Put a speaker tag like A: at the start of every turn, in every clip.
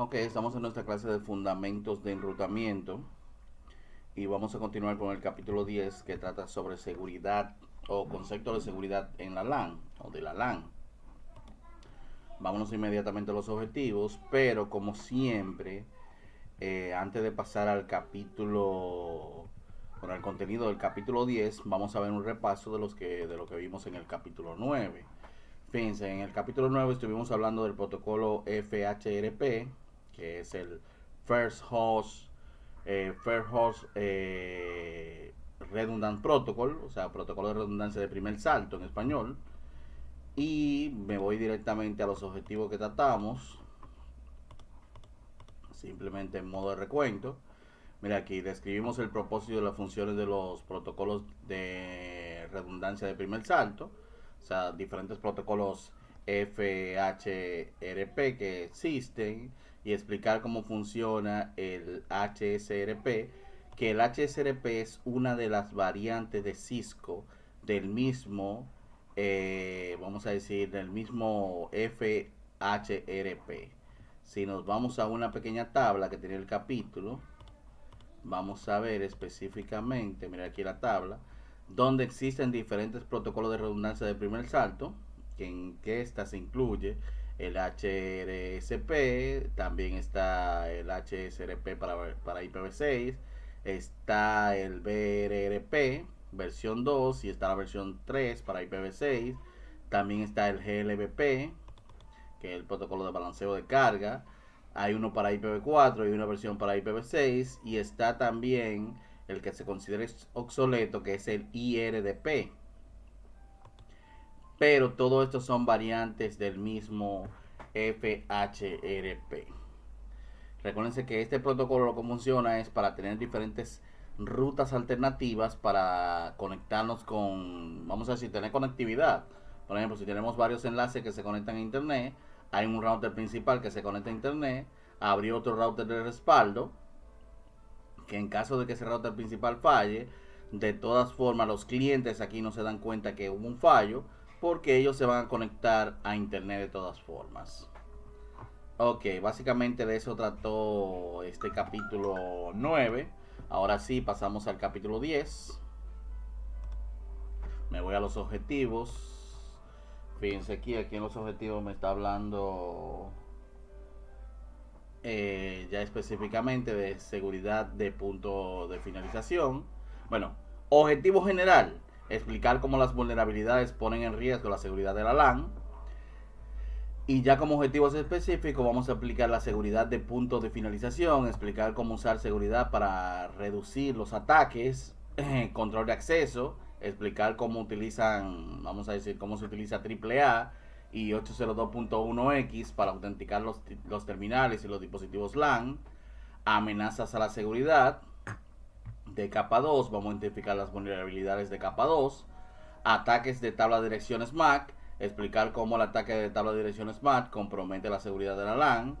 A: Ok, estamos en nuestra clase de fundamentos de enrutamiento y vamos a continuar con el capítulo 10 que trata sobre seguridad o concepto de seguridad en la LAN o de la LAN. Vámonos inmediatamente a los objetivos, pero como siempre, antes de pasar al capítulo, bueno, al contenido del capítulo 10, vamos a ver un repaso de lo que vimos en el capítulo 9. Fíjense, en el capítulo 9 estuvimos hablando del protocolo FHRP, que es el First Host Redundant Protocol, o sea, protocolo de redundancia de primer salto en español. Y me voy directamente a los objetivos que tratamos, simplemente en modo de recuento. Mira, aquí describimos el propósito de las funciones de los protocolos de redundancia de primer salto, o sea, diferentes protocolos FHRP que existen y explicar cómo funciona el HSRP, que el HSRP es una de las variantes de Cisco del mismo, vamos a decir, del mismo FHRP. Si nos vamos a una pequeña tabla que tiene el capítulo, vamos a ver específicamente, mira aquí la tabla, donde existen diferentes protocolos de redundancia de primer salto, que en que esta se incluye el HRSP, también está el HSRP para IPv6, está el BRRP versión 2 y está la versión 3 para IPv6, también está el GLBP, que es el protocolo de balanceo de carga. Hay uno para IPv4 y una versión para IPv6. Y está también el que se considera obsoleto, que es el IRDP. Pero todo esto son variantes del mismo FHRP. Recuérdense que este protocolo lo que funciona es para tener diferentes rutas alternativas para conectarnos con, vamos a decir, tener conectividad. Por ejemplo, si tenemos varios enlaces que se conectan a internet, hay un router principal que se conecta a internet, habría otro router de respaldo, que en caso de que ese router principal falle, de todas formas los clientes aquí no se dan cuenta que hubo un fallo, porque ellos se van a conectar a internet de todas formas. Ok, básicamente de eso trató este capítulo 9. Ahora sí, pasamos al capítulo 10. Me voy a los objetivos. Fíjense aquí en los objetivos me está hablando ya específicamente de seguridad de punto de finalización. Bueno, objetivo general, explicar cómo las vulnerabilidades ponen en riesgo la seguridad de la LAN. Y ya como objetivos específicos vamos a aplicar la seguridad de punto de finalización, explicar cómo usar seguridad para reducir los ataques, control de acceso, explicar cómo utilizan, vamos a decir, cómo se utiliza AAA y 802.1x para autenticar los terminales y los dispositivos LAN, amenazas a la seguridad de capa 2, vamos a identificar las vulnerabilidades de capa 2, ataques de tabla de direcciones MAC, explicar cómo el ataque de tabla de direcciones MAC compromete la seguridad de la LAN,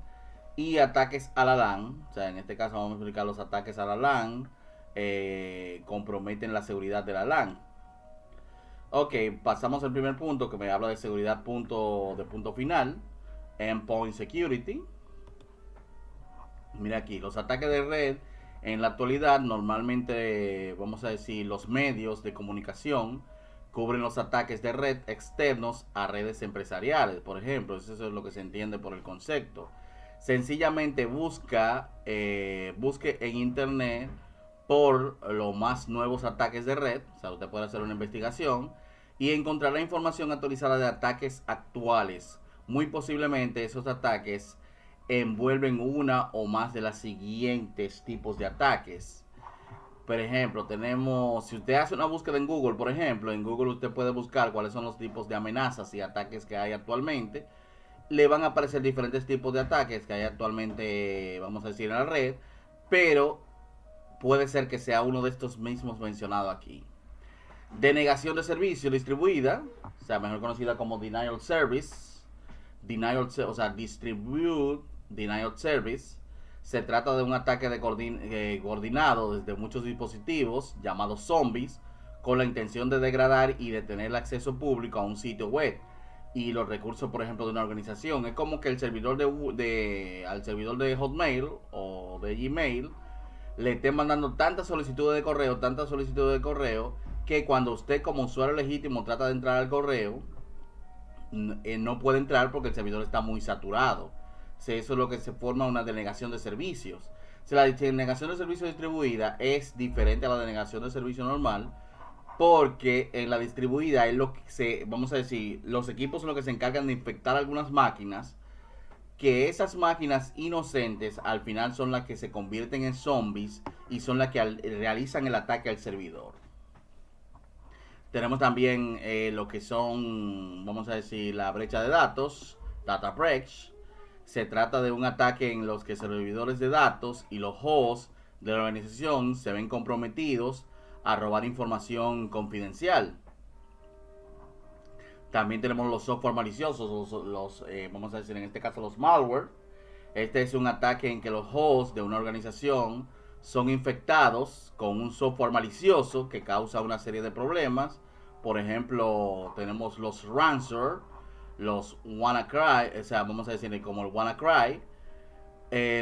A: y ataques a la LAN, o sea, en este caso vamos a explicar los ataques a la LAN, comprometen la seguridad de la LAN. Ok, pasamos al primer punto que me habla de seguridad de punto final, Endpoint Security. Mira aquí, los ataques de red en la actualidad normalmente, vamos a decir, los medios de comunicación cubren los ataques de red externos a redes empresariales, por ejemplo, eso es lo que se entiende por el concepto. Sencillamente busque en internet por los más nuevos ataques de red, o sea, usted puede hacer una investigación y encontrará información actualizada de ataques actuales. Muy posiblemente esos ataques envuelven una o más de las siguientes tipos de ataques. Por ejemplo, tenemos, si usted hace una búsqueda en Google, por ejemplo, en Google usted puede buscar cuáles son los tipos de amenazas y ataques que hay actualmente. Le van a aparecer diferentes tipos de ataques que hay actualmente, vamos a decir, en la red, pero puede ser que sea uno de estos mismos mencionados aquí. Denegación de servicio distribuida, o sea, mejor conocida como denial service, o sea, distribute denial service. Se trata de un ataque coordinado desde muchos dispositivos llamados zombies con la intención de degradar y detener el acceso público a un sitio web. y los recursos, por ejemplo, de una organización. Es como que el servidor al servidor de Hotmail o de Gmail le estén mandando tantas solicitudes de correo, que cuando usted como usuario legítimo trata de entrar al correo, no puede entrar porque el servidor está muy saturado. Eso es lo que se forma una denegación de servicios. La denegación de servicio distribuida es diferente a la denegación de servicio normal, porque en la distribuida es lo que vamos a decir, los equipos son los que se encargan de infectar algunas máquinas, que esas máquinas inocentes al final son las que se convierten en zombies y son las que realizan el ataque al servidor. Tenemos también lo que son, vamos a decir, la brecha de datos, data breach. Se trata de un ataque en los que servidores de datos y los hosts de la organización se ven comprometidos a robar información confidencial. También tenemos los software maliciosos, vamos a decir en este caso los malware. Este es un ataque en que los hosts de una organización son infectados con un software malicioso que causa una serie de problemas. Por ejemplo, tenemos los ransomware, los WannaCry, o sea, vamos a decir como el WannaCry,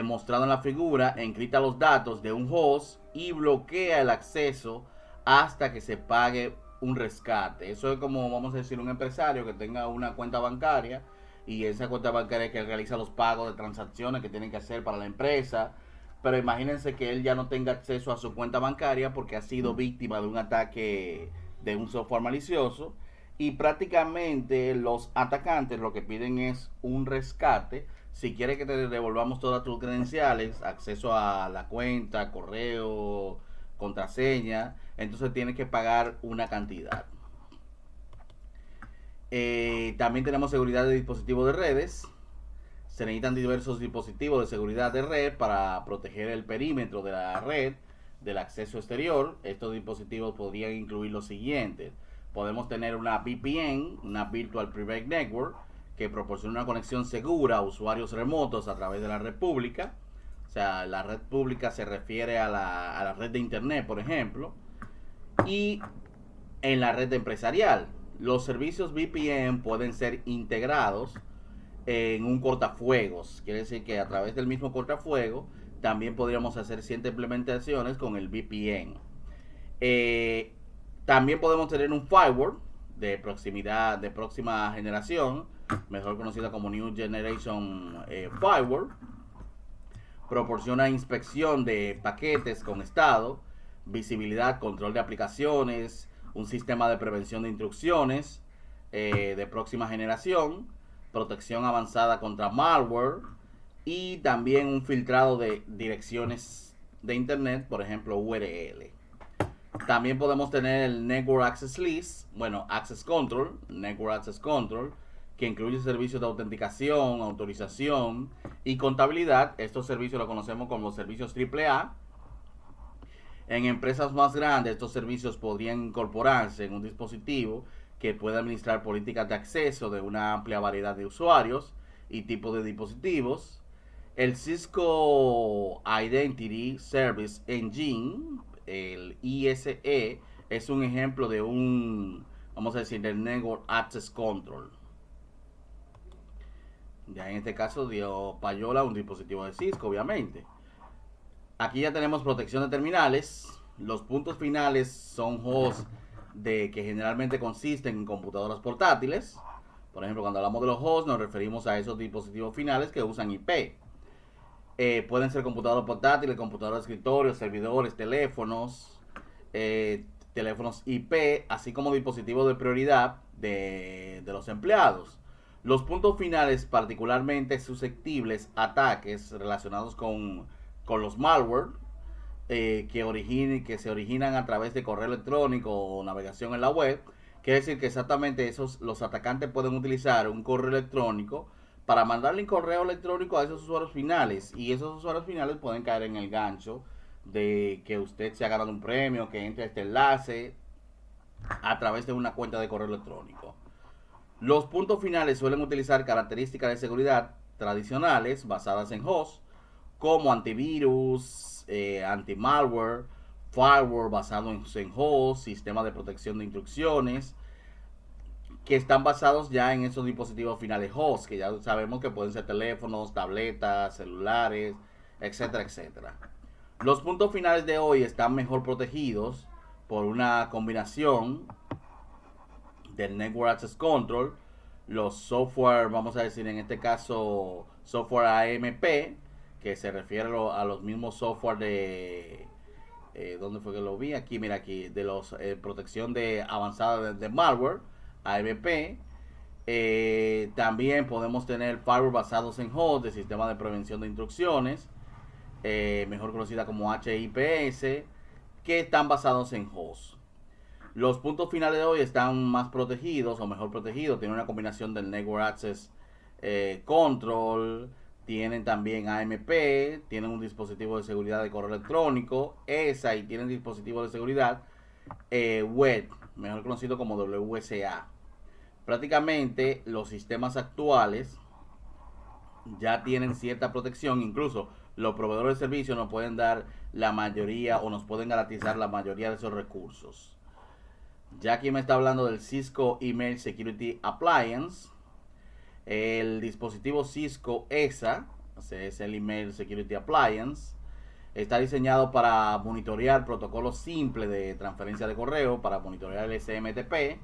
A: mostrado en la figura, encripta los datos de un host y bloquea el acceso hasta que se pague un rescate. Eso es como, vamos a decir, un empresario que tenga una cuenta bancaria, y esa cuenta bancaria que realiza los pagos de transacciones que tienen que hacer para la empresa. Pero imagínense que él ya no tenga acceso a su cuenta bancaria porque ha sido víctima de un ataque de un software malicioso, y prácticamente los atacantes lo que piden es un rescate. Si quiere que te devolvamos todas tus credenciales, acceso a la cuenta, correo, contraseña, entonces tienes que pagar una cantidad. También tenemos seguridad de dispositivos de redes. Se necesitan diversos dispositivos de seguridad de red para proteger el perímetro de la red del acceso exterior. Estos dispositivos podrían incluir los siguientes. Podemos tener una VPN, una Virtual Private Network, que proporciona una conexión segura a usuarios remotos a través de la red pública. O sea, la red pública se refiere a la red de internet, por ejemplo. Y en la red empresarial, los servicios VPN pueden ser integrados en un cortafuegos. Quiere decir que a través del mismo cortafuego también podríamos hacer ciertas implementaciones con el VPN. También podemos tener un firewall de proximidad, de próxima generación, mejor conocida como New Generation Firewall. Proporciona inspección de paquetes con estado, visibilidad, control de aplicaciones, un sistema de prevención de intrusiones de próxima generación, protección avanzada contra malware, y también un filtrado de direcciones de internet, por ejemplo URL. También podemos tener el Network Access List, Access Control, Network Access Control, que incluye servicios de autenticación, autorización y contabilidad. Estos servicios los conocemos como los servicios AAA. En empresas más grandes, estos servicios podrían incorporarse en un dispositivo que pueda administrar políticas de acceso de una amplia variedad de usuarios y tipos de dispositivos. El Cisco Identity Service Engine, el ISE, es un ejemplo de vamos a decir, del Network Access Control. Ya en este caso dio payola un dispositivo de Cisco, obviamente. Aquí ya tenemos protección de terminales. Los puntos finales son hosts que generalmente consisten en computadoras portátiles. Por ejemplo, cuando hablamos de los hosts nos referimos a esos dispositivos finales que usan IP. Pueden ser computadoras portátiles, computadoras de escritorio, servidores, teléfonos, teléfonos IP, así como dispositivos de prioridad de los empleados. Los puntos finales particularmente susceptibles a ataques relacionados con los malware, que se originan a través de correo electrónico o navegación en la web. Quiere decir que exactamente los atacantes pueden utilizar un correo electrónico para mandarle un correo electrónico a esos usuarios finales, y esos usuarios finales pueden caer en el gancho de que usted se ha ganado un premio, que entre a este enlace a través de una cuenta de correo electrónico. Los puntos finales suelen utilizar características de seguridad tradicionales basadas en hosts, como antivirus, anti-malware, firewall basado en host, sistema de protección de instrucciones, que están basados ya en esos dispositivos finales host, que ya sabemos que pueden ser teléfonos, tabletas, celulares, etcétera, etcétera. Los puntos finales de hoy están mejor protegidos por una combinación del Network Access Control, los software, vamos a decir en este caso, software AMP, que se refiere a los mismos software de... ¿dónde fue que lo vi? Aquí, mira aquí, de los protección de avanzada de malware, AMP. También podemos tener firewall basados en host, de sistema de prevención de instrucciones, mejor conocida como HIPS, que están basados en host. Los puntos finales de hoy están más protegidos o mejor protegidos. Tienen una combinación del Network Access Control. Tienen también AMP. Tienen un dispositivo de seguridad de correo electrónico. ESA y tienen dispositivo de seguridad web, mejor conocido como WSA. Prácticamente los sistemas actuales ya tienen cierta protección. Incluso los proveedores de servicios nos pueden dar la mayoría o nos pueden garantizar la mayoría de esos recursos. Ya aquí me está hablando del Cisco Email Security Appliance. El dispositivo Cisco ESA, es el Email Security Appliance, está diseñado para monitorear protocolos simples de transferencia de correo, para monitorear el SMTP.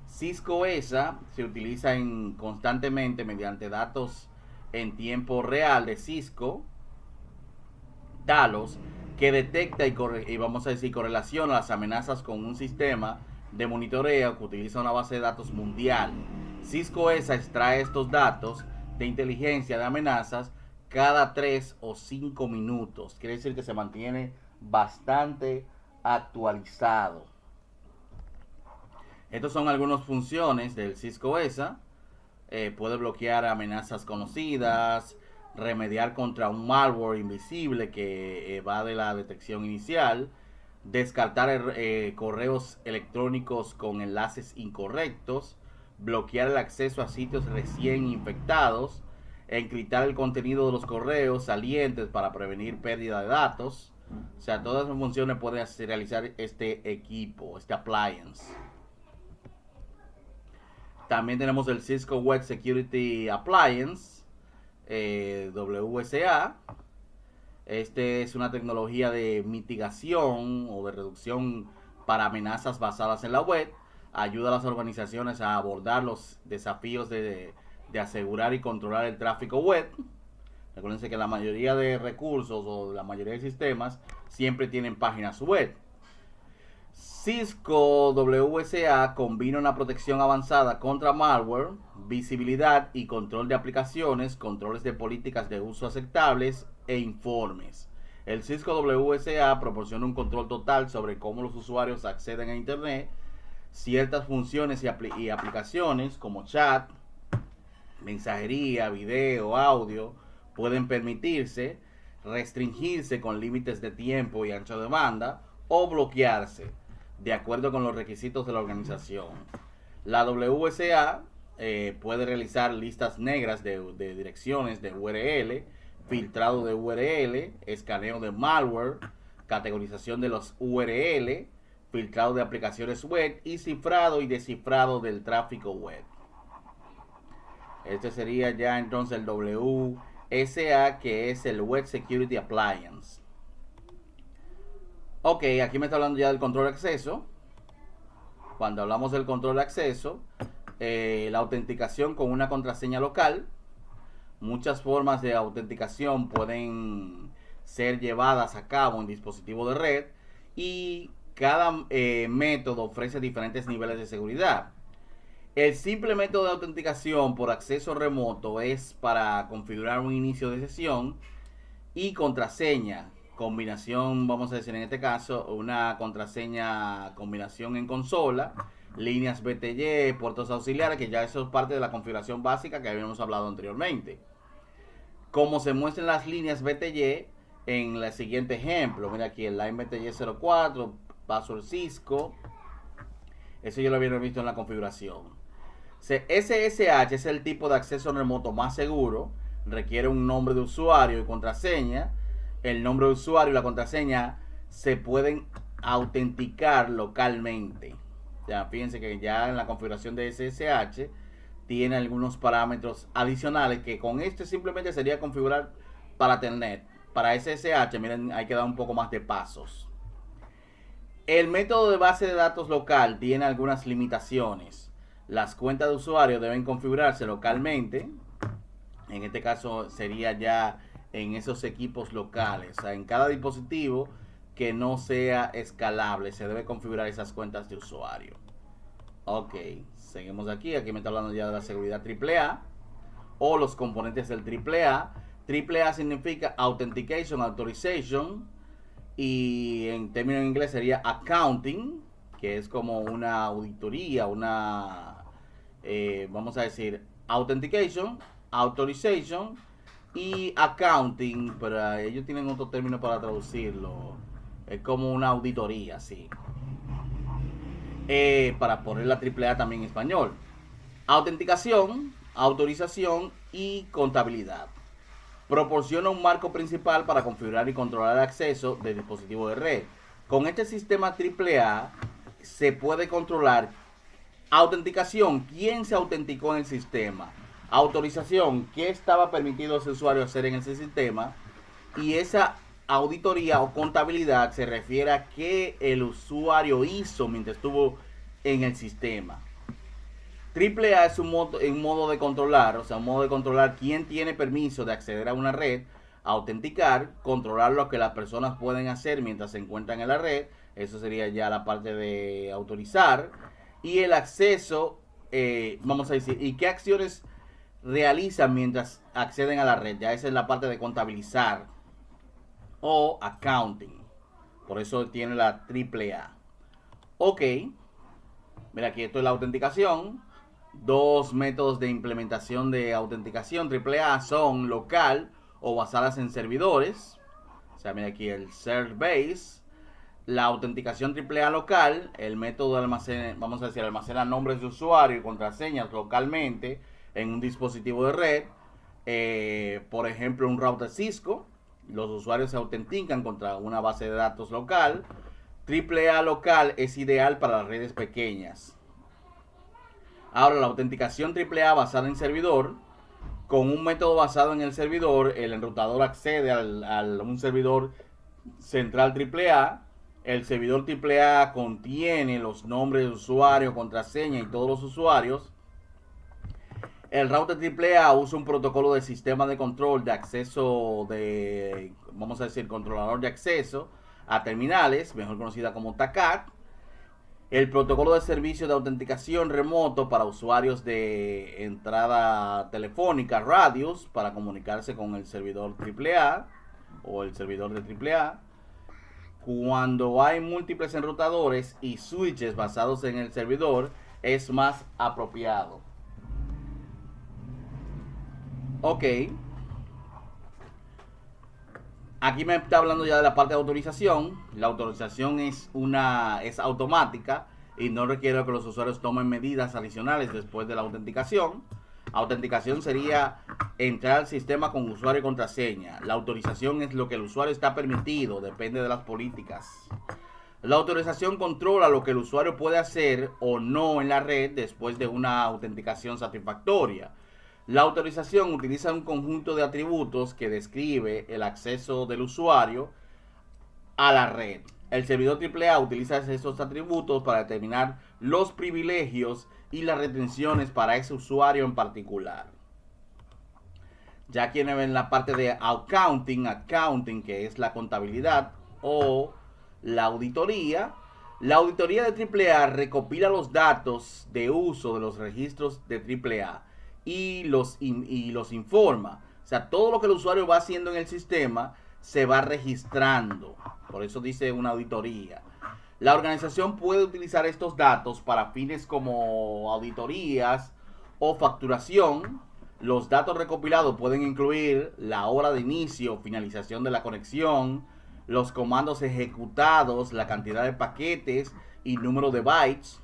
A: Cisco ESA se utiliza constantemente mediante datos en tiempo real de Cisco, Talos, que detecta y vamos a decir correlaciona las amenazas con un sistema de monitoreo que utiliza una base de datos mundial. Cisco ESA extrae estos datos de inteligencia de amenazas cada 3 o 5 minutos. Quiere decir que se mantiene bastante actualizado. Estas son algunas funciones del Cisco ESA. Puede bloquear amenazas conocidas, remediar contra un malware invisible que evade la detección inicial, descartar correos electrónicos con enlaces incorrectos, bloquear el acceso a sitios recién infectados, encriptar el contenido de los correos salientes para prevenir pérdida de datos. O sea, todas esas funciones puede realizar este equipo, este appliance. También tenemos el Cisco Web Security Appliance, WSA. Este es una tecnología de mitigación o de reducción para amenazas basadas en la web. Ayuda a las organizaciones a abordar los desafíos de asegurar y controlar el tráfico web. Recuerden que la mayoría de recursos o la mayoría de sistemas siempre tienen páginas web. Cisco WSA combina una protección avanzada contra malware, visibilidad y control de aplicaciones, controles de políticas de uso aceptables e informes. El Cisco WSA proporciona un control total sobre cómo los usuarios acceden a Internet. Ciertas funciones y aplicaciones como chat, mensajería, video, audio pueden permitirse, restringirse con límites de tiempo y ancho de banda o bloquearse de acuerdo con los requisitos de la organización. La WSA puede realizar listas negras de direcciones de URL, filtrado de URL, escaneo de malware, categorización de los URL, filtrado de aplicaciones web y cifrado y descifrado del tráfico web. Este sería ya entonces el WSA, que es el Web Security Appliance. Ok, aquí me está hablando ya del control de acceso. Cuando hablamos del control de acceso, la autenticación con una contraseña local. Muchas formas de autenticación pueden ser llevadas a cabo en dispositivos de red y cada método ofrece diferentes niveles de seguridad. El simple método de autenticación por acceso remoto es para configurar un inicio de sesión y contraseña. Combinación, vamos a decir en este caso, una contraseña combinación en consola, líneas BTY, puertos auxiliares, que ya eso es parte de la configuración básica que habíamos hablado anteriormente. Como se muestran las líneas BTY en el siguiente ejemplo, mira aquí el line BTY 04, password Cisco, eso yo lo había visto en la configuración. SSH es el tipo de acceso remoto más seguro, requiere un nombre de usuario y contraseña. El nombre de usuario y la contraseña se pueden autenticar localmente. Ya, fíjense que ya en la configuración de SSH tiene algunos parámetros adicionales que con este simplemente sería configurar para Telnet. Para SSH, miren, hay que dar un poco más de pasos. El método de base de datos local tiene algunas limitaciones. Las cuentas de usuario deben configurarse localmente. En este caso sería ya en esos equipos locales. O sea, en cada dispositivo que no sea escalable se debe configurar esas cuentas de usuario. Ok, seguimos aquí. Aquí me está hablando ya de la seguridad AAA o los componentes del AAA. AAA significa Authentication, Authorization, y en términos en inglés sería Accounting, que es como una auditoría, vamos a decir, Authentication, Authorization y Accounting, pero ellos tienen otro término para traducirlo. Es como una auditoría, sí. Para poner la AAA también en español. Autenticación, autorización y contabilidad. Proporciona un marco principal para configurar y controlar el acceso de dispositivos de red. Con este sistema AAA se puede controlar autenticación, quién se autenticó en el sistema, autorización, qué estaba permitido a ese usuario hacer en ese sistema, y esa auditoría o contabilidad se refiere a qué el usuario hizo mientras estuvo en el sistema. AAA es un modo de controlar, o sea, un modo de controlar quién tiene permiso de acceder a una red, autenticar, controlar lo que las personas pueden hacer mientras se encuentran en la red, eso sería ya la parte de autorizar, y el acceso, vamos a decir, y qué acciones realizan mientras acceden a la red, ya esa es la parte de contabilizar o accounting, por eso tiene la AAA. Ok, mira aquí esto es la autenticación. Dos métodos de implementación de autenticación AAA son local o basadas en servidores. O sea, mira aquí el Service. La autenticación AAA local, el método de almacén, vamos a decir, almacena nombres de usuario y contraseñas localmente en un dispositivo de red. Por ejemplo, un router Cisco. Los usuarios se autentican contra una base de datos local. AAA local es ideal para las redes pequeñas. Ahora, la autenticación AAA basada en servidor, con un método basado en el servidor, el enrutador accede a un servidor central AAA. El servidor AAA contiene los nombres de usuario, contraseña y todos los usuarios. El router AAA usa un protocolo de sistema de control de acceso vamos a decir, controlador de acceso a terminales, mejor conocida como TACAC. El protocolo de servicio de autenticación remoto para usuarios de entrada telefónica, radios, para comunicarse con el servidor AAA o el servidor de AAA. Cuando hay múltiples enrutadores y switches basados en el servidor, es más apropiado. Ok. Aquí me está hablando ya de la parte de autorización. La autorización es automática y no requiere que los usuarios tomen medidas adicionales después de la autenticación. Autenticación sería entrar al sistema con usuario y contraseña. La autorización es lo que el usuario está permitido, depende de las políticas. La autorización controla lo que el usuario puede hacer o no en la red después de una autenticación satisfactoria. La autorización utiliza un conjunto de atributos que describe el acceso del usuario a la red. El servidor AAA utiliza esos atributos para determinar los privilegios y las restricciones para ese usuario en particular. Ya aquí ven la parte de accounting, que es la contabilidad o la auditoría. La auditoría de AAA recopila los datos de uso de los registros de AAA y los informa. O sea, todo lo que el usuario va haciendo en el sistema se va registrando. Por eso dice una auditoría. La organización puede utilizar estos datos para fines como auditorías o facturación. Los datos recopilados pueden incluir la hora de inicio o finalización de la conexión, los comandos ejecutados, la cantidad de paquetes y número de bytes.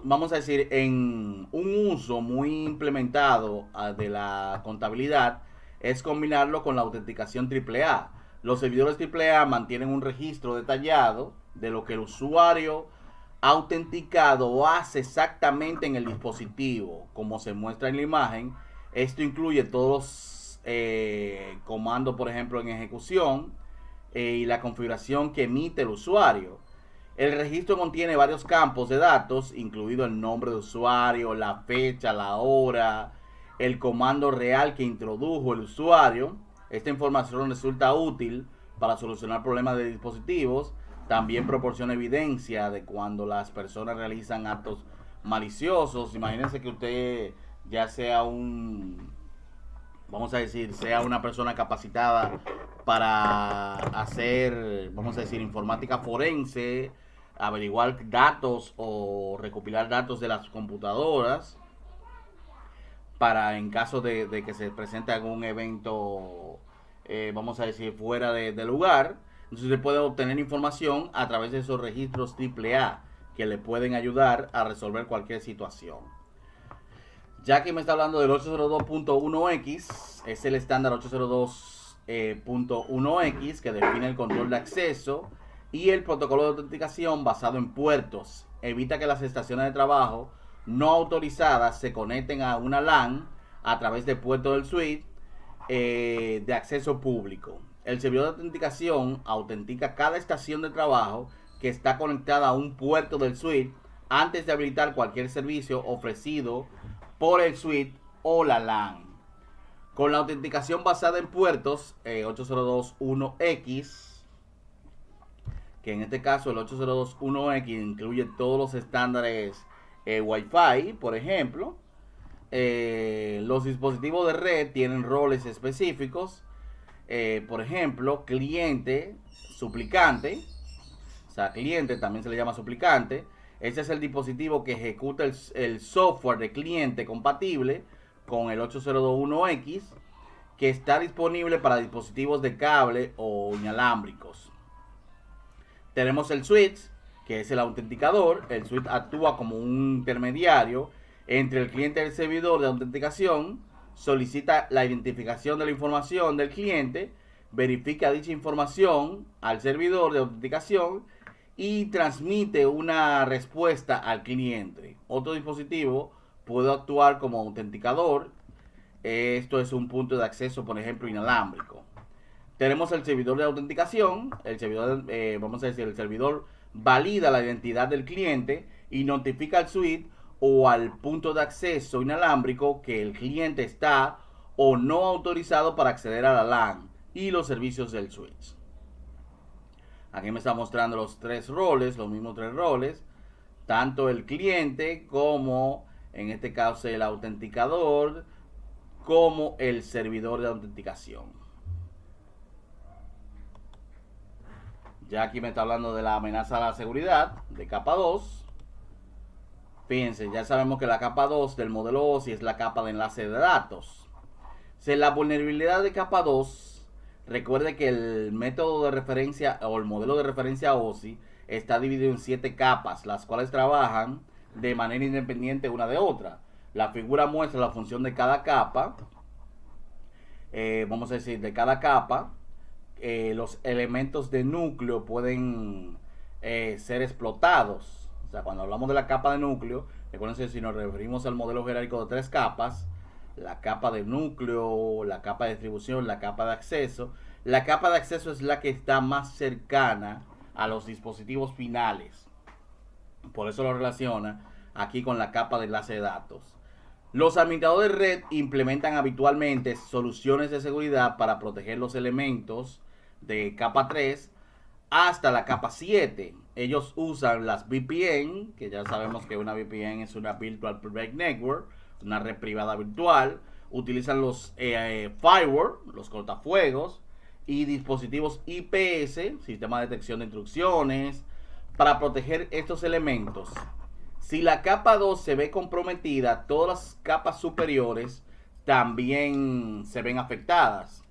A: Vamos a decir, en un uso muy implementado de la contabilidad es combinarlo con la autenticación AAA. Los servidores AAA mantienen un registro detallado de lo que el usuario autenticado o hace exactamente en el dispositivo, como se muestra en la imagen. Esto incluye todos los comandos, por ejemplo, en ejecución y la configuración que emite el usuario. El registro contiene varios campos de datos, incluido el nombre de usuario, la fecha, la hora, el comando real que introdujo el usuario. Esta información resulta útil para solucionar problemas de dispositivos. También proporciona evidencia de cuando las personas realizan actos maliciosos. Imagínense que usted ya sea vamos a decir, sea una persona capacitada para hacer, vamos a decir, informática forense, averiguar datos o recopilar datos de las computadoras para en caso de que se presente algún evento, vamos a decir, fuera de lugar. Entonces se puede obtener información a través de esos registros AAA que le pueden ayudar a resolver cualquier situación. Ya que me está hablando del 802.1x, es el estándar 802.1x que define el control de acceso y el protocolo de autenticación basado en puertos. Evita que las estaciones de trabajo no autorizadas se conecten a una LAN a través de puertos del suite de acceso público. El servidor de autenticación autentica cada estación de trabajo que está conectada a un puerto del suite antes de habilitar cualquier servicio ofrecido por el suite o la LAN. Con la autenticación basada en puertos 802.1x, que en este caso el 802.1x incluye todos los estándares Wi-Fi, por ejemplo. Los dispositivos de red tienen roles específicos, por ejemplo, cliente, suplicante. O sea, cliente también se le llama suplicante. Este es el dispositivo que ejecuta el software de cliente compatible con el 802.1x, que está disponible para dispositivos de cable o inalámbricos. Tenemos el switch, que es el autenticador. El switch actúa como un intermediario entre el cliente y el servidor de autenticación. Solicita la identificación de la información del cliente, verifica dicha información al servidor de autenticación y transmite una respuesta al cliente. Otro dispositivo puede actuar como autenticador. Esto es un punto de acceso, por ejemplo, inalámbrico. Tenemos el servidor de autenticación. El servidor, vamos a decir, el servidor valida la identidad del cliente y notifica al suite o al punto de acceso inalámbrico que el cliente está o no autorizado para acceder a la LAN y los servicios del switch. Aquí me está mostrando los tres roles, los mismos tres roles, tanto el cliente como, en este caso, el autenticador, como el servidor de autenticación. Ya aquí me está hablando de la amenaza a la seguridad de capa 2. Fíjense, ya sabemos que la capa 2 del modelo OSI es la capa de enlace de datos. Si la vulnerabilidad de capa 2, recuerde que el método de referencia o el modelo de referencia OSI está dividido en 7 capas, las cuales trabajan de manera independiente una de otra. La figura muestra la función de cada capa. Vamos a decir, de cada capa, los elementos de núcleo pueden ser explotados. O sea, cuando hablamos de la capa de núcleo, recuerden, si nos referimos al modelo jerárquico de 3 capas, la capa de núcleo, la capa de distribución, la capa de acceso. La capa de acceso es la que está más cercana a los dispositivos finales. Por eso lo relaciona aquí con la capa de enlace de datos. Los administradores de red implementan habitualmente soluciones de seguridad para proteger los elementos de capa 3 hasta la capa 7. Ellos usan las VPN, que ya sabemos que una VPN es una Virtual Private Network, una red privada virtual. Utilizan los firewall, los cortafuegos, y dispositivos IPS, sistema de detección de intrusiones, para proteger estos elementos. Si la capa 2 se ve comprometida, todas las capas superiores también se ven afectadas.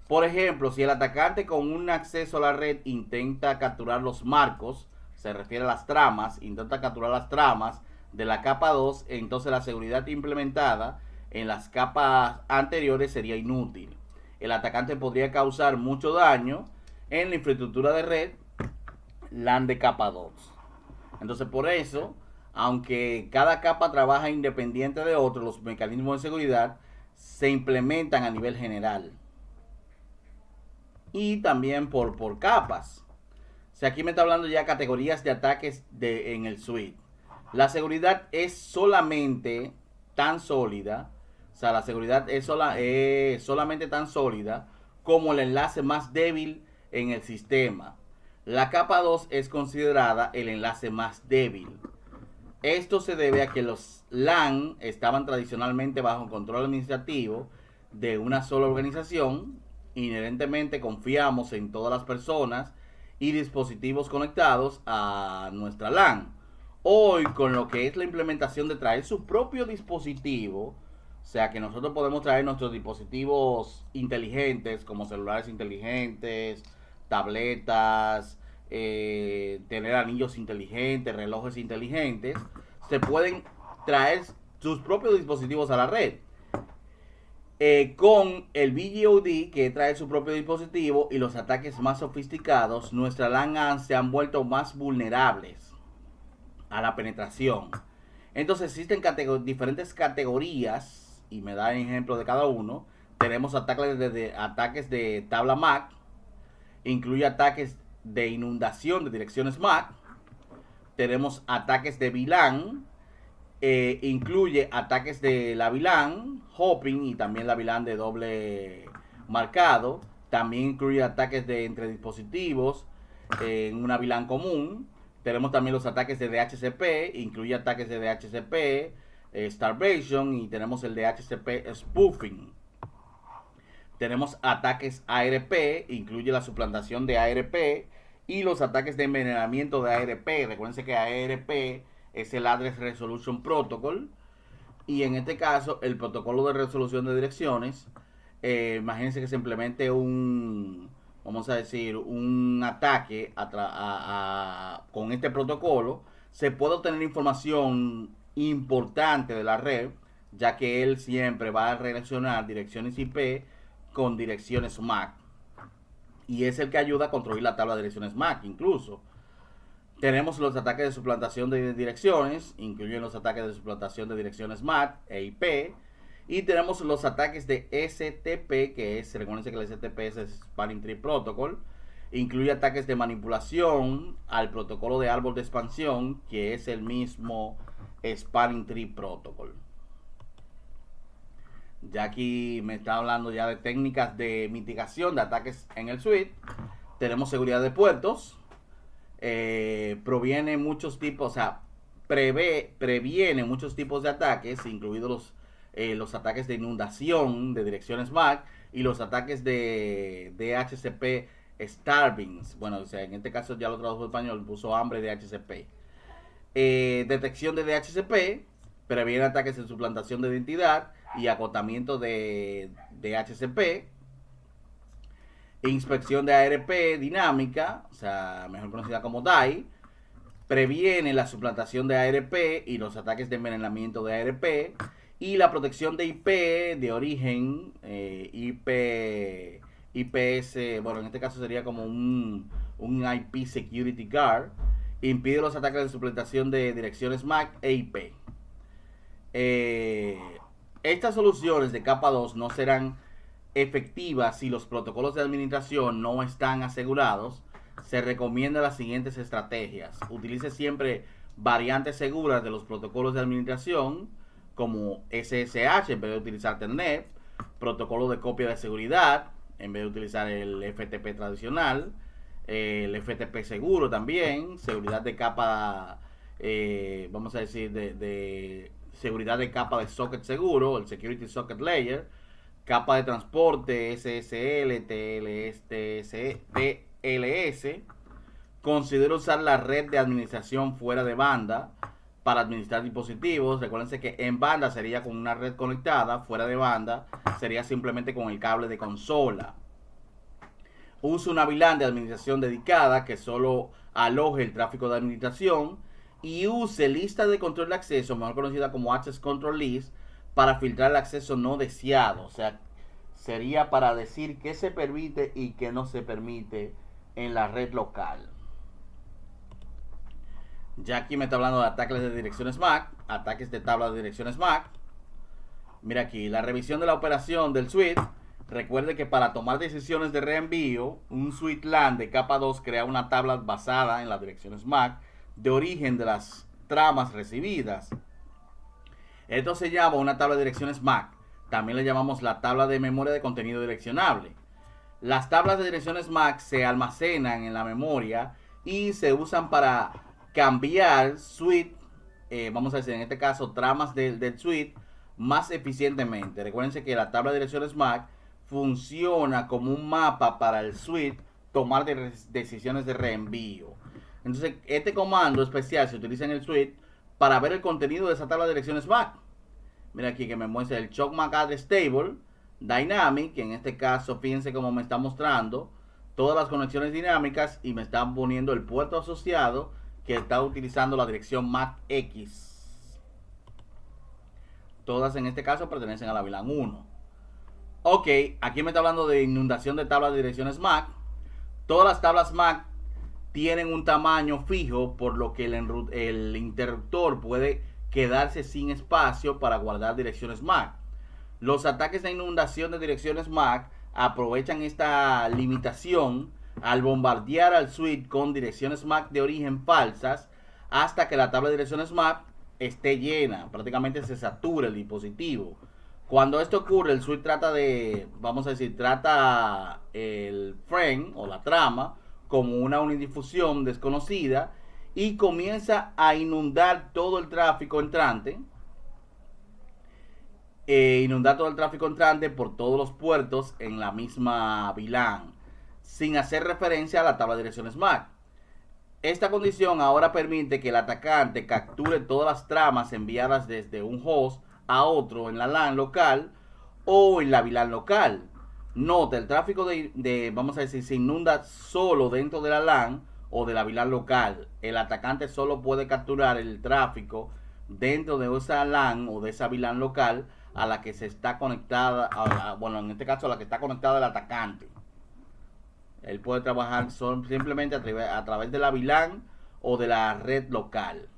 A: Por ejemplo, si el atacante con un acceso a la red intenta capturar los marcos, se refiere a las tramas, intenta capturar las tramas de la capa 2, entonces la seguridad implementada en las capas anteriores sería inútil. El atacante podría causar mucho daño en la infraestructura de red LAN de capa 2. Entonces, por eso, aunque cada capa trabaja independiente de otro, los mecanismos de seguridad se implementan a nivel general. Y también por capas. O sea, aquí me está hablando ya categorías de ataques en el suite. La seguridad es solamente tan sólida, o sea, la seguridad es solamente tan sólida como el enlace más débil en el sistema. La capa 2 es considerada el enlace más débil. Esto se debe a que los LAN estaban tradicionalmente bajo control administrativo de una sola organización. Inherentemente confiamos en todas las personas y dispositivos conectados a nuestra LAN. Hoy, con lo que es la implementación de traer su propio dispositivo, o sea que nosotros podemos traer nuestros dispositivos inteligentes, como celulares inteligentes, tabletas, tener anillos inteligentes, relojes inteligentes, se pueden traer sus propios dispositivos a la red. Con el BGOD, que trae su propio dispositivo, y los ataques más sofisticados, nuestra LAN se han vuelto más vulnerables a la penetración. Entonces existen diferentes categorías, y me da ejemplo de cada uno. Tenemos ataques de tabla MAC, incluye ataques de inundación de direcciones MAC. Tenemos ataques de VLAN, incluye ataques de la VLAN, hopping, y también la VLAN de doble marcado. También incluye ataques de entre dispositivos en una VLAN común. Tenemos también los ataques de DHCP, incluye ataques de DHCP, Starvation, y tenemos el DHCP Spoofing. Tenemos ataques ARP, incluye la suplantación de ARP y los ataques de envenenamiento de ARP. Recuerden que ARP es el Address Resolution Protocol, y en este caso el protocolo de resolución de direcciones. Imagínense que se implemente vamos a decir, un ataque con este protocolo. Se puede obtener información importante de la red, ya que él siempre va a relacionar direcciones IP con direcciones MAC, y es el que ayuda a construir la tabla de direcciones MAC. Incluso tenemos los ataques de suplantación de direcciones, incluyen los ataques de suplantación de direcciones MAC e IP. Y tenemos los ataques de STP, que recuerden que el STP es el Spanning Tree Protocol. Incluye ataques de manipulación al protocolo de árbol de expansión, que es el mismo Spanning Tree Protocol. Ya aquí me está hablando ya de técnicas de mitigación de ataques en el suite. Tenemos seguridad de puertos. Proviene muchos tipos, o sea, previene muchos tipos de ataques, incluidos los ataques de inundación de direcciones MAC y los ataques de DHCP Starvings. Bueno, o sea, en este caso ya lo tradujo en español, puso hambre de DHCP. Detección de DHCP, previene ataques de suplantación de identidad y acotamiento de DHCP. Inspección de ARP dinámica, o sea, mejor conocida como DAI, previene la suplantación de ARP y los ataques de envenenamiento de ARP. Y la protección de IP de origen, IPS, bueno, en este caso sería como un IP Security Guard, impide los ataques de suplantación de direcciones MAC e IP. Estas soluciones de capa 2 no serán efectivas si los protocolos de administración no están asegurados. Se recomiendan las siguientes estrategias. Utilice siempre variantes seguras de los protocolos de administración, como SSH en vez de utilizar Telnet, protocolo de copia de seguridad en vez de utilizar el FTP tradicional, el FTP seguro también, seguridad de capa, vamos a decir, de seguridad de capa de socket seguro, el Security Socket Layer, capa de transporte SSL, TLS. Considero usar la red de administración fuera de banda para administrar dispositivos. Recuérdense que en banda sería con una red conectada, fuera de banda sería simplemente con el cable de consola. Uso una VLAN de administración dedicada que solo aloje el tráfico de administración, y use lista de control de acceso, mejor conocida como Access Control List, para filtrar el acceso no deseado. O sea, sería para decir qué se permite y qué no se permite en la red local. Ya aquí me está hablando de ataques de direcciones MAC, ataques de tabla de direcciones MAC. Mira aquí, la revisión de la operación del suite. Recuerde que para tomar decisiones de reenvío, un suite LAN de capa 2 crea una tabla basada en las direcciones MAC de origen de las tramas recibidas. Esto se llama una tabla de direcciones MAC. También le llamamos la tabla de memoria de contenido direccionable. Las tablas de direcciones MAC se almacenan en la memoria y se usan para cambiar suite, vamos a decir en este caso tramas del suite, más eficientemente. Recuerden que la tabla de direcciones MAC funciona como un mapa para el suite tomar decisiones de reenvío. Entonces, este comando especial se utiliza en el suite para ver el contenido de esa tabla de direcciones MAC. Mira aquí que me muestra el Choke MAC Address Table Dynamic, que en este caso, fíjense cómo me está mostrando todas las conexiones dinámicas y me están poniendo el puerto asociado que está utilizando la dirección MAC X. Todas en este caso pertenecen a la VLAN 1. Ok, aquí me está hablando de inundación de tablas de direcciones MAC. Todas las tablas MAC tienen un tamaño fijo, por lo que el interruptor puede quedarse sin espacio para guardar direcciones MAC. Los ataques de inundación de direcciones MAC aprovechan esta limitación al bombardear al suite con direcciones MAC de origen falsas hasta que la tabla de direcciones MAC esté llena, prácticamente se satura el dispositivo. Cuando esto ocurre, el suite trata el frame o la trama como una unidifusión desconocida y comienza a inundar todo el tráfico entrante. Por todos los puertos en la misma VLAN, sin hacer referencia a la tabla de direcciones MAC. Esta condición ahora permite que el atacante capture todas las tramas enviadas desde un host a otro en la LAN local o en la VLAN local. Nota, el tráfico vamos a decir, se inunda solo dentro de la LAN o de la VLAN local. El atacante solo puede capturar el tráfico dentro de esa LAN o de esa VLAN local a la que se está conectada, en este caso a la que está conectada el atacante. Él puede trabajar simplemente a través de la VLAN o de la red local.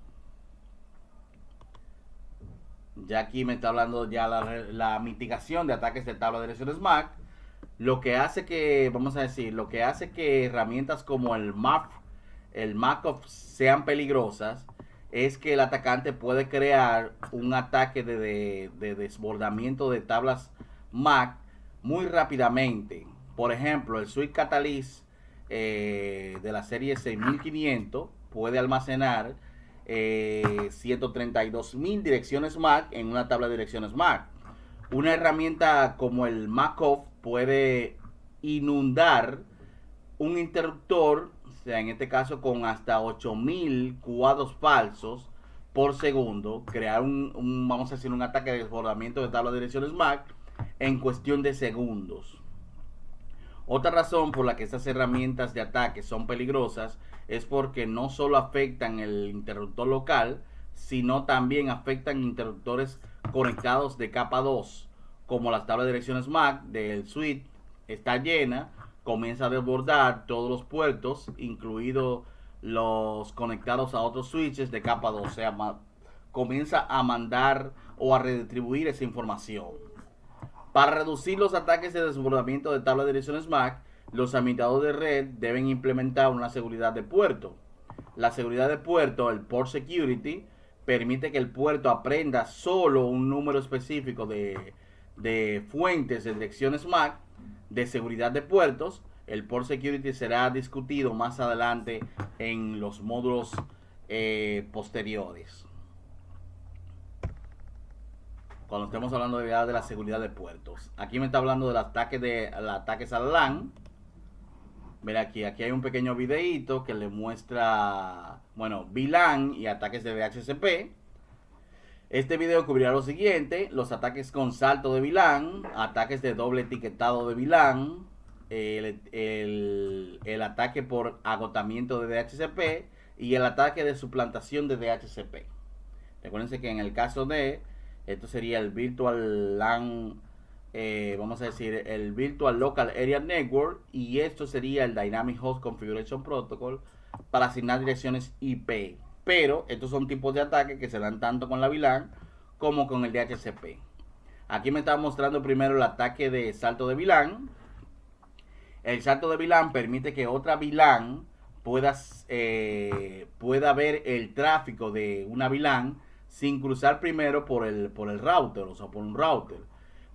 A: Ya aquí me está hablando ya la mitigación de ataques de tabla de direcciones MAC. Lo que hace que herramientas como el MACOF sean peligrosas es que el atacante puede crear un ataque de desbordamiento de tablas MAC muy rápidamente. Por ejemplo, el Suite Catalyst de la serie 6500 puede almacenar 132.000 direcciones MAC en una tabla de direcciones MAC. Una herramienta como el MACOF puede inundar un interruptor, o sea, en este caso con hasta 8000 cuadros falsos por segundo, crear vamos a decir, un ataque de desbordamiento de tabla de direcciones MAC en cuestión de segundos. Otra razón por la que estas herramientas de ataque son peligrosas es porque no solo afectan el interruptor local, sino también afectan interruptores conectados de capa 2, como las tablas de direcciones MAC del suite está llena, comienza a desbordar todos los puertos, incluidos los conectados a otros switches de capa 2, o sea, comienza a mandar o a redistribuir esa información. Para reducir los ataques de desbordamiento de tabla de direcciones MAC, los administradores de red deben implementar una seguridad de puerto. La seguridad de puerto, el Port Security, permite que el puerto aprenda solo un número específico de fuentes de direcciones MAC de seguridad de puertos. El Port Security será discutido más adelante en los módulos posteriores, cuando estemos hablando de la seguridad de puertos. Aquí me está hablando del ataques al LAN. Mira aquí hay un pequeño videito que le muestra, VLAN y ataques de DHCP. Este video cubrirá lo siguiente: los ataques con salto de VLAN, ataques de doble etiquetado de VLAN, el ataque por agotamiento de DHCP y el ataque de suplantación de DHCP. Recuerden que en el caso de esto sería el Virtual LAN, el Virtual Local Area Network, y esto sería el Dynamic Host Configuration Protocol para asignar direcciones IP. pero estos son tipos de ataques que se dan tanto con la VLAN como con el DHCP. Aquí me está mostrando primero el ataque de salto de VLAN. El salto de VLAN permite que otra VLAN pueda ver el tráfico de una VLAN sin cruzar primero por el router, o sea, por un router.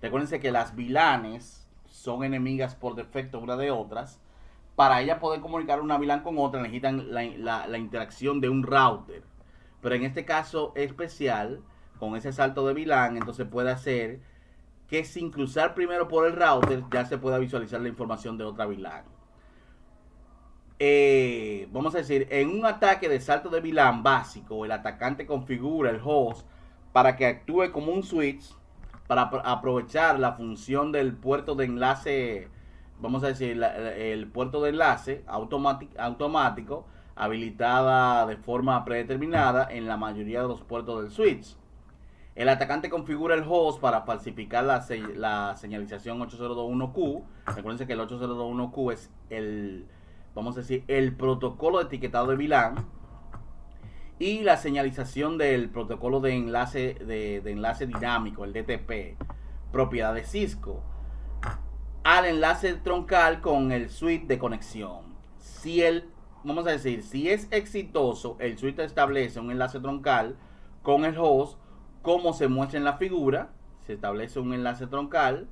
A: Recuérdense que las VLANs son enemigas por defecto una de otras. Para ellas poder comunicar una VLAN con otra necesitan la interacción de un router. Pero en este caso especial, con ese salto de VLAN, entonces puede hacer que sin cruzar primero por el router ya se pueda visualizar la información de otra VLAN. Vamos a decir, en un ataque de salto de VLAN básico, el atacante configura el host para que actúe como un switch para aprovechar la función del puerto de enlace, vamos a decir, el puerto de enlace automático habilitada de forma predeterminada en la mayoría de los puertos del switch. El atacante configura el host para falsificar la señalización 8021Q. Recuerden que el 8021Q es vamos a decir, el protocolo de etiquetado de VLAN y la señalización del protocolo de enlace dinámico, el DTP, propiedad de Cisco, al enlace troncal con el switch de conexión. Vamos a decir, si es exitoso, el switch establece un enlace troncal con el host, como se muestra en la figura. Se establece un enlace troncal,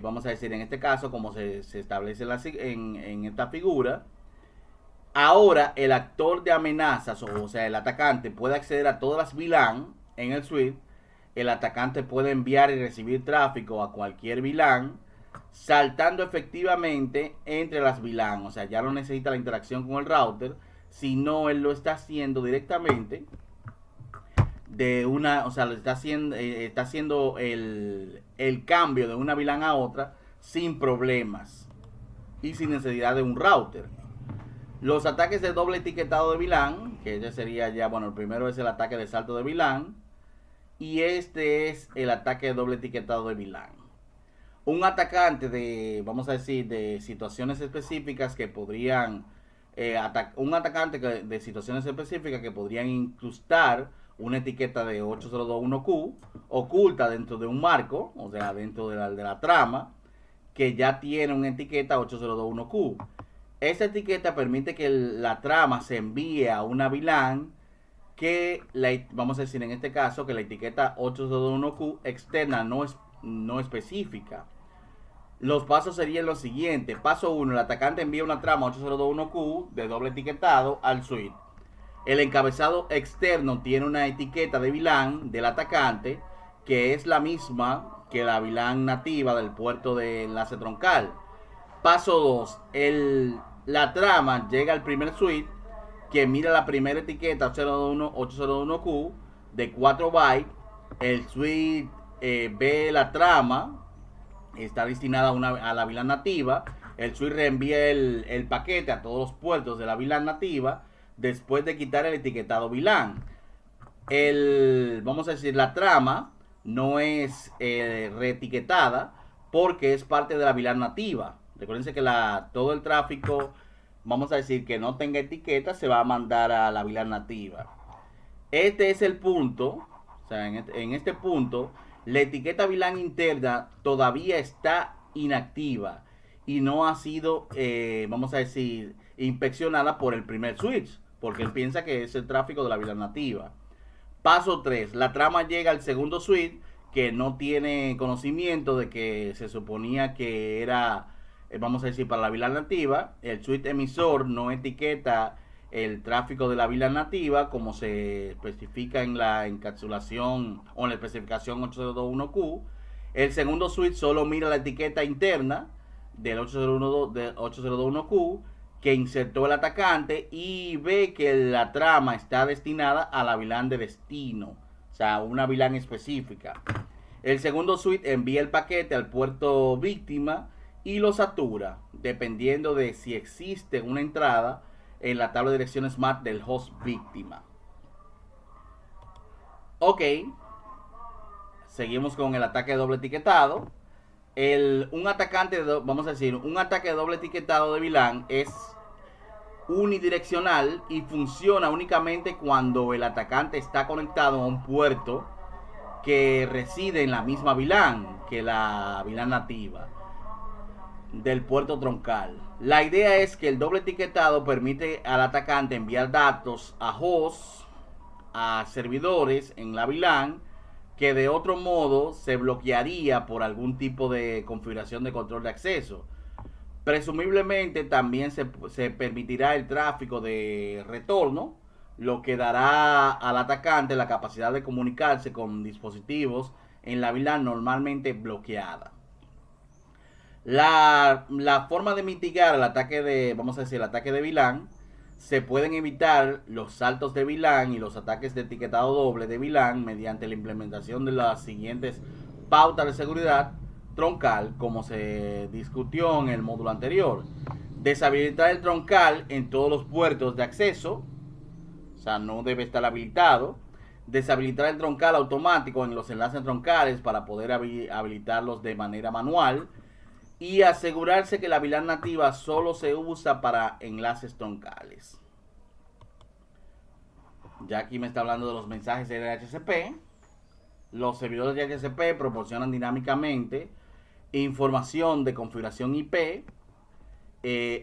A: vamos a decir en este caso como se establece en esta figura. Ahora el actor de amenazas, o sea el atacante, puede acceder a todas las VLAN en el switch. El atacante puede enviar y recibir tráfico a cualquier VLAN, saltando efectivamente entre las VLAN. O sea, ya no necesita la interacción con el router, sino él lo está haciendo directamente o sea, está haciendo el cambio de una VLAN a otra sin problemas y sin necesidad de un router. Los ataques de doble etiquetado de VLAN, que ya sería bueno, el primero es el ataque de salto de VLAN y este es el ataque de doble etiquetado de VLAN. Un atacante vamos a decir, de situaciones específicas que podrían de situaciones específicas que podrían incrustar una etiqueta de 8021Q oculta dentro de un marco, o sea, dentro de la trama, que ya tiene una etiqueta 8021Q. Esta etiqueta permite que la trama se envíe a una VLAN que, vamos a decir en este caso, que la etiqueta 801Q externa no específica. Los pasos serían los siguientes. Paso 1. El atacante envía una trama 801Q de doble etiquetado al switch. El encabezado externo tiene una etiqueta de VLAN del atacante que es la misma que la VLAN nativa del puerto de enlace troncal. Paso 2. La trama llega al primer switch que mira la primera etiqueta 801Q de 4 bytes. El switch ve la trama, está destinada a la VLAN nativa. El switch reenvía el paquete a todos los puertos de la VLAN nativa después de quitar el etiquetado VLAN. Vamos a decir, la trama no es reetiquetada porque es parte de la VLAN nativa. Recuerden que todo el tráfico, vamos a decir, que no tenga etiqueta, se va a mandar a la VLAN nativa. Este es el punto, o sea, en este punto, la etiqueta VLAN interna todavía está inactiva y no ha sido, vamos a decir, inspeccionada por el primer switch, porque él piensa que es el tráfico de la VLAN nativa. Paso 3. La trama llega al segundo switch que no tiene conocimiento de que se suponía que era, vamos a decir, para la VLAN nativa. El switch emisor no etiqueta el tráfico de la VLAN nativa como se especifica en la encapsulación o en la especificación 801Q. El segundo switch solo mira la etiqueta interna del 801Q que insertó el atacante y ve que la trama está destinada a la VLAN de destino, o sea, una VLAN específica. El segundo switch envía el paquete al puerto víctima y lo satura, dependiendo de si existe una entrada en la tabla de direcciones MAC del host víctima. Ok, seguimos con el ataque de doble etiquetado. Un ataque de doble etiquetado de VLAN es unidireccional y funciona únicamente cuando el atacante está conectado a un puerto que reside en la misma VLAN que la VLAN nativa del puerto troncal. La idea es que el doble etiquetado permite al atacante enviar datos a hosts, a servidores en la VLAN, que de otro modo se bloquearía por algún tipo de configuración de control de acceso. Presumiblemente también se permitirá el tráfico de retorno, lo que dará al atacante la capacidad de comunicarse con dispositivos en la VLAN normalmente bloqueada. La forma de mitigar el ataque de, vamos a decir, el ataque de VLAN, se pueden evitar los saltos de VLAN y los ataques de etiquetado doble de VLAN mediante la implementación de las siguientes pautas de seguridad troncal, como se discutió en el módulo anterior. Deshabilitar el troncal en todos los puertos de acceso, o sea, no debe estar habilitado. Deshabilitar el troncal automático en los enlaces troncales para poder habilitarlos de manera manual. Y asegurarse que la VLAN nativa solo se usa para enlaces troncales. Ya aquí me está hablando de los mensajes de DHCP. Los servidores de DHCP proporcionan dinámicamente información de configuración IP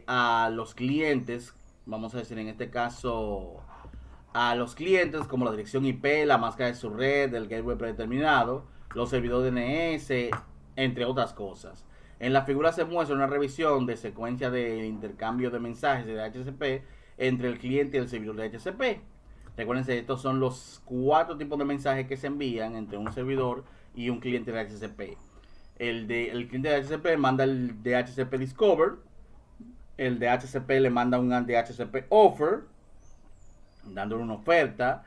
A: a los clientes, vamos a decir en este caso a los clientes, como la dirección IP, la máscara de su red, el gateway predeterminado, los servidores DNS, entre otras cosas. En la figura se muestra una revisión de secuencia de intercambio de mensajes de DHCP entre el cliente y el servidor de DHCP. Recuérdense, estos son los 4 tipos de mensajes que se envían entre un servidor y un cliente de DHCP. El cliente de DHCP manda el DHCP Discover, el DHCP le manda un DHCP Offer, dándole una oferta.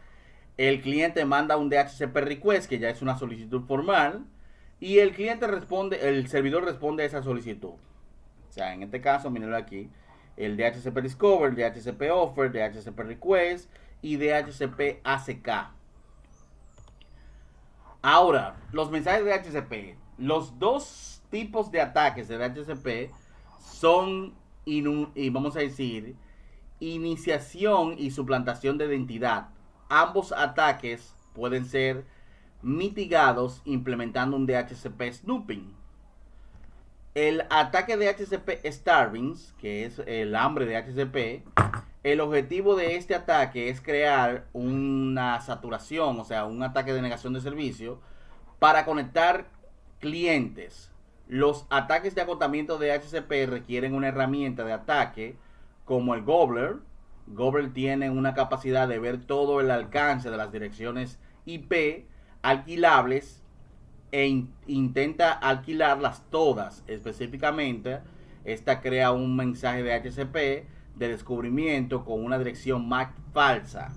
A: El cliente manda un DHCP Request, que ya es una solicitud formal. Y el cliente responde, el servidor responde a esa solicitud. O sea, en este caso, mírenlo aquí. El DHCP Discover, DHCP Offer, DHCP Request y DHCP ACK. Ahora, los mensajes de DHCP. Los dos tipos de ataques de DHCP son, y vamos a decir, iniciación y suplantación de identidad. Ambos ataques pueden ser mitigados implementando un DHCP snooping. El ataque de DHCP starving, que es el hambre de DHCP, el objetivo de este ataque es crear una saturación, o sea, un ataque de negación de servicio para conectar clientes. Los ataques de agotamiento de DHCP requieren una herramienta de ataque como el Gobbler. Gobbler tiene una capacidad de ver todo el alcance de las direcciones IP alquilables e intenta alquilarlas todas. Específicamente, esta crea un mensaje de DHCP de descubrimiento con una dirección MAC falsa.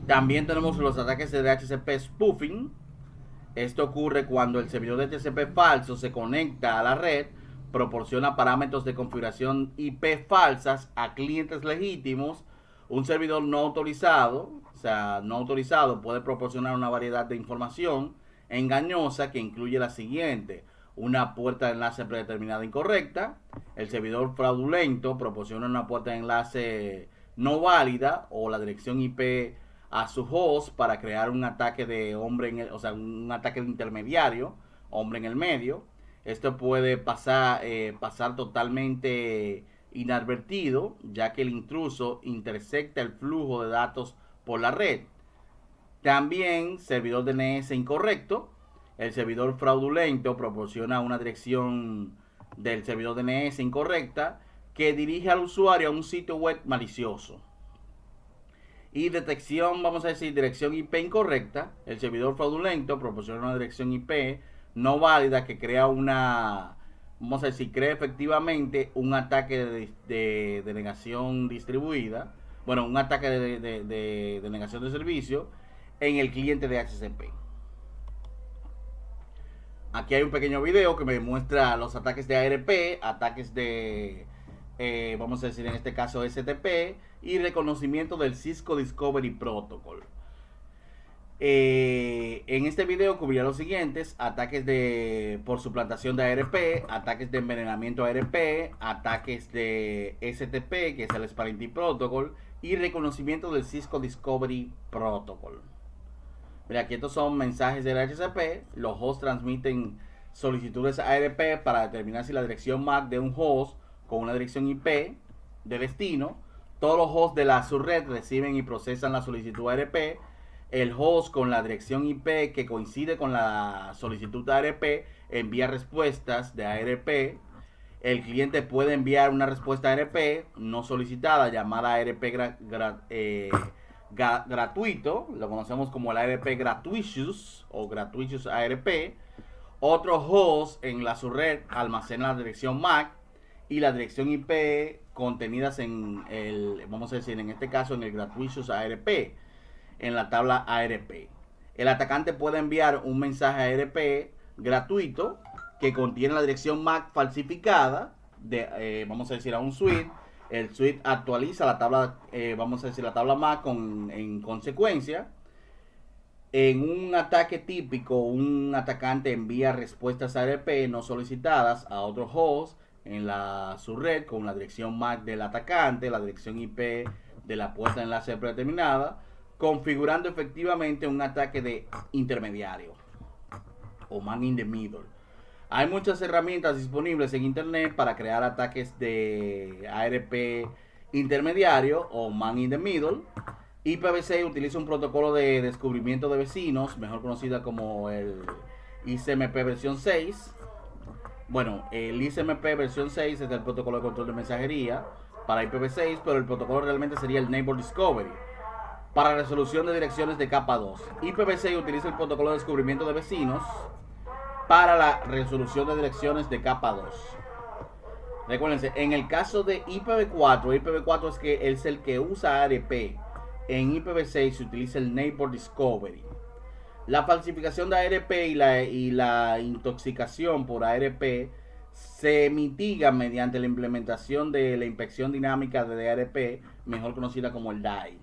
A: También tenemos los ataques de DHCP spoofing. Esto ocurre cuando el servidor de DHCP falso se conecta a la red, proporciona parámetros de configuración IP falsas a clientes legítimos. Un servidor no autorizado, o sea, no autorizado, puede proporcionar una variedad de información engañosa que incluye la siguiente: una puerta de enlace predeterminada incorrecta. El servidor fraudulento proporciona una puerta de enlace no válida o la dirección IP a su host para crear un ataque de hombre en el, o sea, un ataque de intermediario, hombre en el medio. Esto puede pasar totalmente inadvertido, ya que el intruso intersecta el flujo de datos por la red. También servidor DNS incorrecto. El servidor fraudulento proporciona una dirección del servidor DNS incorrecta que dirige al usuario a un sitio web malicioso. Y detección, vamos a decir, dirección IP incorrecta. El servidor fraudulento proporciona una dirección IP no válida que crea una, vamos a decir, crea efectivamente un ataque de negación distribuida. Bueno, un ataque de negación de servicio en el cliente de DHCP. Aquí hay un pequeño video que me muestra los ataques de ARP, ataques de, vamos a decir en este caso STP, y reconocimiento del Cisco Discovery Protocol. En este video cubrirá los siguientes: ataques por suplantación de ARP, ataques de envenenamiento ARP, ataques de STP, que es el Spalling Protocol, y reconocimiento del Cisco Discovery Protocol. Mira, aquí estos son mensajes del HCP. Los hosts transmiten solicitudes ARP para determinar si la dirección MAC de un host con una dirección IP de destino. Todos los hosts de la subred reciben y procesan la solicitud ARP. El host con la dirección IP que coincide con la solicitud de ARP envía respuestas de ARP. El cliente puede enviar una respuesta ARP no solicitada llamada ARP gratuito. Lo conocemos como el ARP gratuitous o gratuitous ARP. Otro host en la subred almacena la dirección MAC y la dirección IP contenidas en el, vamos a decir, en este caso en el gratuitous ARP, en la tabla ARP. El atacante puede enviar un mensaje ARP gratuito que contiene la dirección MAC falsificada vamos a decir, a un suite. El suite actualiza la tabla, vamos a decir, la tabla MAC en consecuencia. En un ataque típico, un atacante envía respuestas ARP no solicitadas a otro host en la subred con la dirección MAC del atacante, la dirección IP de la puerta de enlace predeterminada, configurando efectivamente un ataque de intermediario o man in the middle. Hay muchas herramientas disponibles en internet para crear ataques de ARP intermediario o man in the middle. IPv6 utiliza un protocolo de descubrimiento de vecinos, mejor conocida como el ICMP versión 6. Bueno, el ICMP versión 6 es el protocolo de control de mensajería para IPv6, pero el protocolo realmente sería el Neighbor Discovery para resolución de direcciones de capa 2. IPv6 utiliza el protocolo de descubrimiento de vecinos para la resolución de direcciones de capa 2. Recuérdense, en el caso de IPv4 es que es el que usa ARP. En IPv6 se utiliza el Neighbor Discovery. La falsificación de ARP y la intoxicación por ARP se mitiga mediante la implementación de la inspección dinámica de ARP, mejor conocida como el DAI.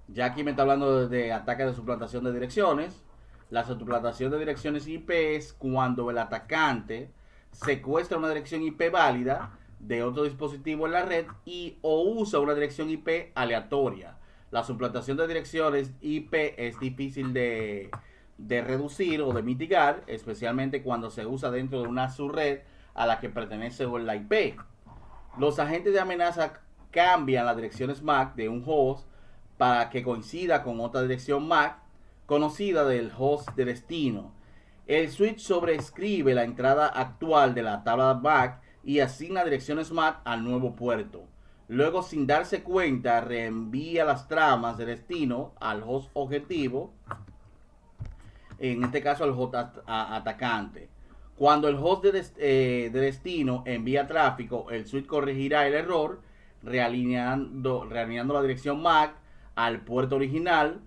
A: Ya aquí me está hablando de ataques de suplantación de direcciones. La suplantación de direcciones IP es cuando el atacante secuestra una dirección IP válida de otro dispositivo en la red o usa una dirección IP aleatoria. La suplantación de direcciones IP es difícil de reducir o de mitigar, especialmente cuando se usa dentro de una subred a la que pertenece la IP. Los agentes de amenaza cambian las direcciones MAC de un host para que coincida con otra dirección MAC conocida del host de destino. El switch sobrescribe la entrada actual de la tabla MAC y asigna direcciones MAC al nuevo puerto. Luego, sin darse cuenta, reenvía las tramas de destino al host objetivo, en este caso al host atacante. Cuando el host de destino envía tráfico, el switch corregirá el error, realineando la dirección MAC al puerto original.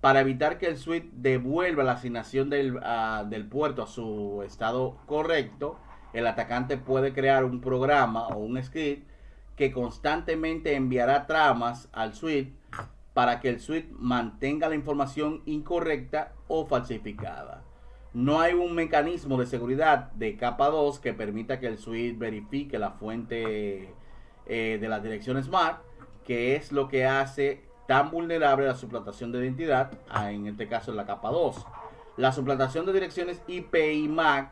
A: Para evitar que el switch devuelva la asignación del puerto a su estado correcto, el atacante puede crear un programa o un script que constantemente enviará tramas al switch para que el switch mantenga la información incorrecta o falsificada. No hay un mecanismo de seguridad de capa 2 que permita que el switch verifique la fuente de las direcciones MAC, que es lo que hace tan vulnerable la suplantación de identidad, en este caso en la capa 2. La suplantación de direcciones IP y MAC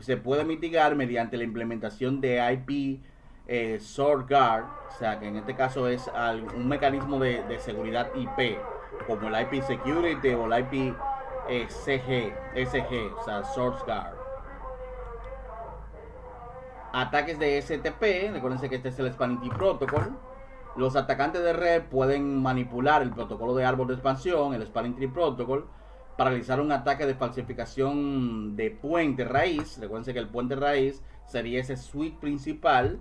A: se puede mitigar mediante la implementación de IP SwordGuard, o sea que en este caso es un mecanismo de seguridad IP, como el IP Security o el IP SG, o sea, SwordGuard. Ataques de STP, recuerden que este es el Spalling Protocol. Los atacantes de red pueden manipular el protocolo de árbol de expansión, el Spanning Tree Protocol, para realizar un ataque de falsificación de puente raíz. Recuerden que el puente raíz sería ese switch principal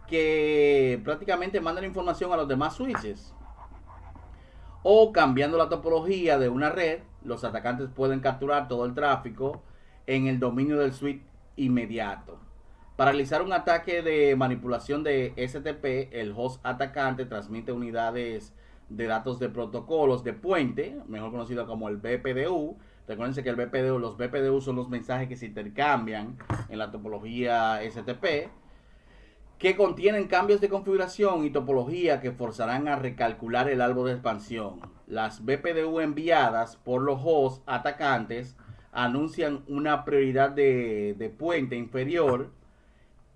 A: que prácticamente manda la información a los demás switches. O cambiando la topología de una red, los atacantes pueden capturar todo el tráfico en el dominio del switch inmediato. Para realizar un ataque de manipulación de STP, el host atacante transmite unidades de datos de protocolos de puente, mejor conocido como el BPDU. Recuerden que los BPDU son los mensajes que se intercambian en la topología STP, que contienen cambios de configuración y topología que forzarán a recalcular el árbol de expansión. Las BPDU enviadas por los hosts atacantes anuncian una prioridad de puente inferior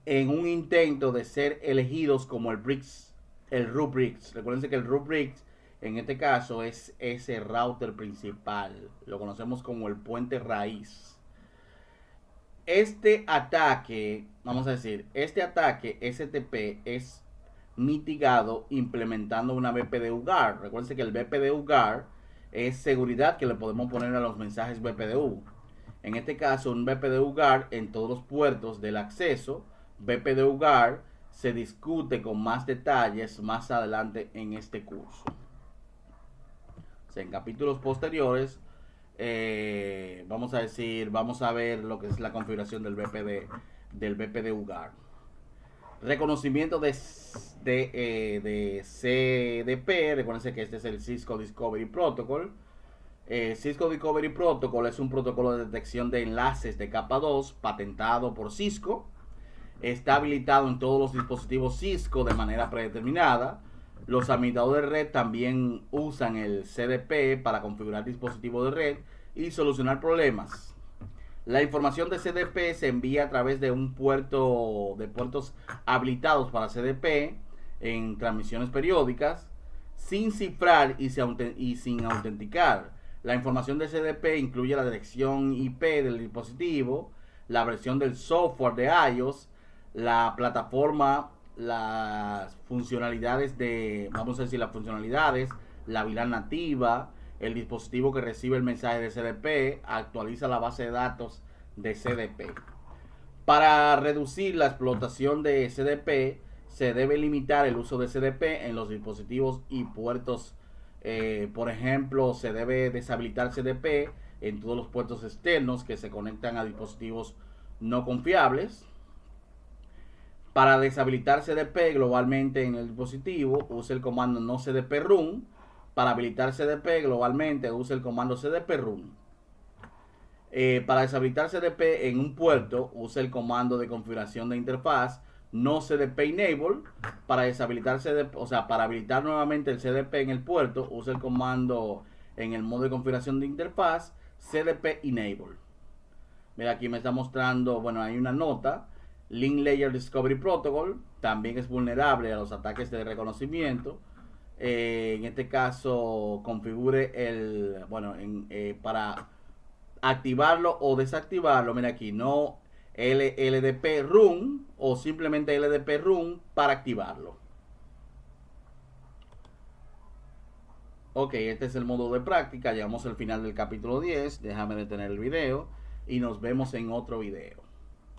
A: en un intento de ser elegidos como el root bricks. Recuerden que el root bricks en este caso es ese router principal. Lo conocemos como el puente raíz. Este ataque, vamos a decir, este ataque STP es mitigado implementando una BPDU guard. Recuerden que el BPDU guard es seguridad que le podemos poner a los mensajes BPDU. En este caso, un BPDU guard en todos los puertos del acceso. BPDU guard se discute con más detalles más adelante en este curso. O sea, en capítulos posteriores vamos a ver lo que es la configuración del BPDU guard. Reconocimiento de CDP. Recuerden que este es el Cisco Discovery Protocol. Cisco Discovery Protocol es un protocolo de detección de enlaces de capa 2 patentado por Cisco. Está habilitado en todos los dispositivos Cisco de manera predeterminada. Los administradores de red también usan el CDP para configurar dispositivos de red y solucionar problemas. La información de CDP se envía a través de puertos habilitados para CDP en transmisiones periódicas, sin cifrar y sin autenticar. La información de CDP incluye la dirección IP del dispositivo, la versión del software de iOS, la plataforma, las funcionalidades, la VLAN nativa, el dispositivo que recibe el mensaje de CDP, actualiza la base de datos de CDP. Para reducir la explotación de CDP, se debe limitar el uso de CDP en los dispositivos y puertos. Por ejemplo, se debe deshabilitar CDP en todos los puertos externos que se conectan a dispositivos no confiables. Para deshabilitar CDP globalmente en el dispositivo, use el comando no CDP run. Para habilitar CDP globalmente, use el comando CDP run. Para deshabilitar CDP en un puerto, use el comando de configuración de interfaz no CDP enable. Para deshabilitar CDP, para habilitar nuevamente el CDP en el puerto, use el comando en el modo de configuración de interfaz CDP enable. Mira, aquí me está mostrando, hay una nota. Link Layer Discovery Protocol también es vulnerable a los ataques de reconocimiento. En este caso, configure para activarlo o desactivarlo. Mira aquí, no LDP run o simplemente LDP run para activarlo. Ok, este es el modo de práctica. Llegamos al final del capítulo 10. Déjame detener el video y nos vemos en otro video.